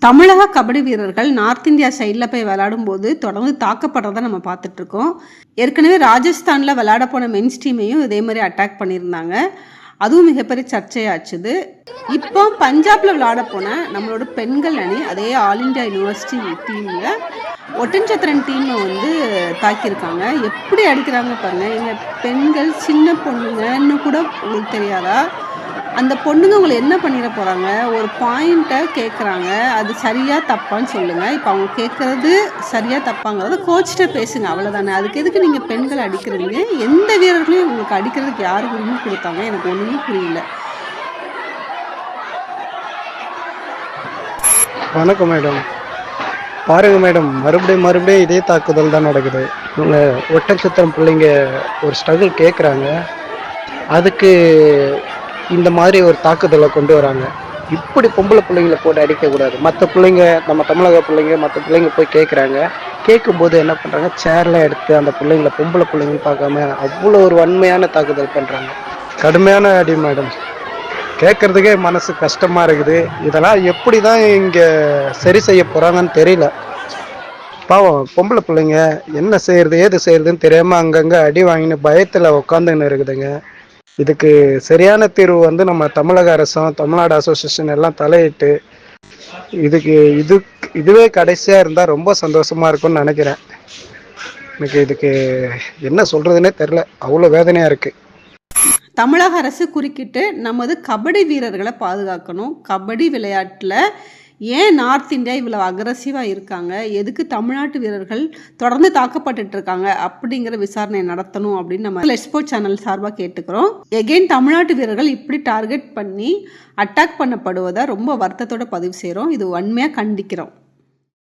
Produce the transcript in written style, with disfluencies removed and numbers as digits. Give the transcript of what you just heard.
தமிழக கபடி வீரர்கள் north India சைடில் போய் விளையாடும் போது தொடர்ந்து தாக்கப்படுறதை நம்ம பார்த்துட்ருக்கோம். ஏற்கனவே ராஜஸ்தானில் விளையாட போன மென்ஸ் டீமையும் இதே மாதிரி அட்டாக் பண்ணியிருந்தாங்க. அதுவும் மிகப்பெரிய சர்ச்சையாச்சுது. இப்போ பஞ்சாபில் விளையாட போன நம்மளோட பெண்கள் அணி அதே ஆல் இண்டியா யூனிவர்சிட்டி டீமில் ஒட்டன்சத்திரன் டீமை தாக்கியிருக்காங்க. எப்படி அடிக்கிறாங்க பாருங்கள். எங்கள் பெண்கள் சின்ன பொண்ணுங்கன்னு கூட உங்களுக்கு தெரியாதா? அந்த பொண்ணுங்க உங்களை என்ன பண்ணிட போகிறாங்க? ஒரு பாயிண்ட்டை கேட்குறாங்க, அது சரியாக தப்பான்னு சொல்லுங்கள். இப்போ அவங்க கேட்குறது சரியாக தப்பாங்கிறத கோச்சிட்ட பேசுங்க, அவ்வளோதானே. அதுக்கு எதுக்கு நீங்கள் பெண்களை அடிக்கிறீங்க? எந்த வீரர்களையும் உங்களுக்கு அடிக்கிறதுக்கு யார் உரிமை கொடுத்தாங்க? எனக்கு ஒன்றுமே புரியல. வணக்கம் மேடம். பாருங்கள் மேடம், மறுபடியும் இதே தாக்குதல் தான் நடக்குது. இவங்க ஒட்டச்சத்திரம் பிள்ளைங்க ஒரு ஸ்ட்ரகிள் கேட்குறாங்க, அதுக்கு இந்த மாதிரி ஒரு தாக்குதலை கொண்டு வராங்க. இப்படி பொம்பளை பிள்ளைங்களை போட்டு அடிக்கக்கூடாது. மற்ற பிள்ளைங்க, நம்ம தமிழக பிள்ளைங்க, மற்ற பிள்ளைங்க போய் கேட்குறாங்க. கேட்கும்போது என்ன பண்ணுறாங்க, சேர்லாம் எடுத்து அந்த பிள்ளைங்களை பொம்பளை பிள்ளைங்கன்னு பார்க்காம அவ்வளோ ஒரு வன்மையான தாக்குதல் பண்ணுறாங்க. கடுமையான அடி மேடம். கேட்குறதுக்கே மனசு கஷ்டமாக இருக்குது. இதெல்லாம் எப்படி தான் இங்கே சரி செய்ய போகிறாங்கன்னு தெரியல. பாவம் பொம்பளை பிள்ளைங்க என்ன செய்கிறது ஏது செய்கிறதுன்னு தெரியாமல் அங்கங்கே அடி வாங்கின்னு பயத்தில் உட்காந்துன்னு இருக்குதுங்க. இதுக்கு சரியான தீர்வு நம்ம தமிழக அரசும் தமிழ்நாடு அசோசியேஷன் எல்லாம் தலையிட்டு இதுவே கடைசியாக இருந்தால் ரொம்ப சந்தோஷமாக இருக்கும்னு நினைக்கிறேன். எனக்கு இதுக்கு என்ன சொல்கிறதுனே தெரில, அவ்வளோ வேதனையாக இருக்குது. தமிழக அரசு குறுக்கிட்டு நமது கபடி வீரர்களை பாதுகாக்கணும். கபடி விளையாட்டில் ஏன் நார்த் இந்தியா இவ்வளோ அக்ரஸிவாக இருக்காங்க, எதுக்கு தமிழ்நாட்டு வீரர்கள் தொடர்ந்து தாக்கப்பட்டு இருக்காங்க அப்படிங்கிற விசாரணை நடத்தணும் அப்படின்னு நம்ம லெஸ்போர்ட் சேனல் சார்பாக கேட்டுக்கிறோம். எகெயின் தமிழ்நாட்டு வீரர்கள் இப்படி டார்கெட் பண்ணி அட்டாக் பண்ணப்படுவதை ரொம்ப வருத்தத்தோட பதிவு செய்கிறோம். இது வன்மையாக கண்டிக்கிறோம்.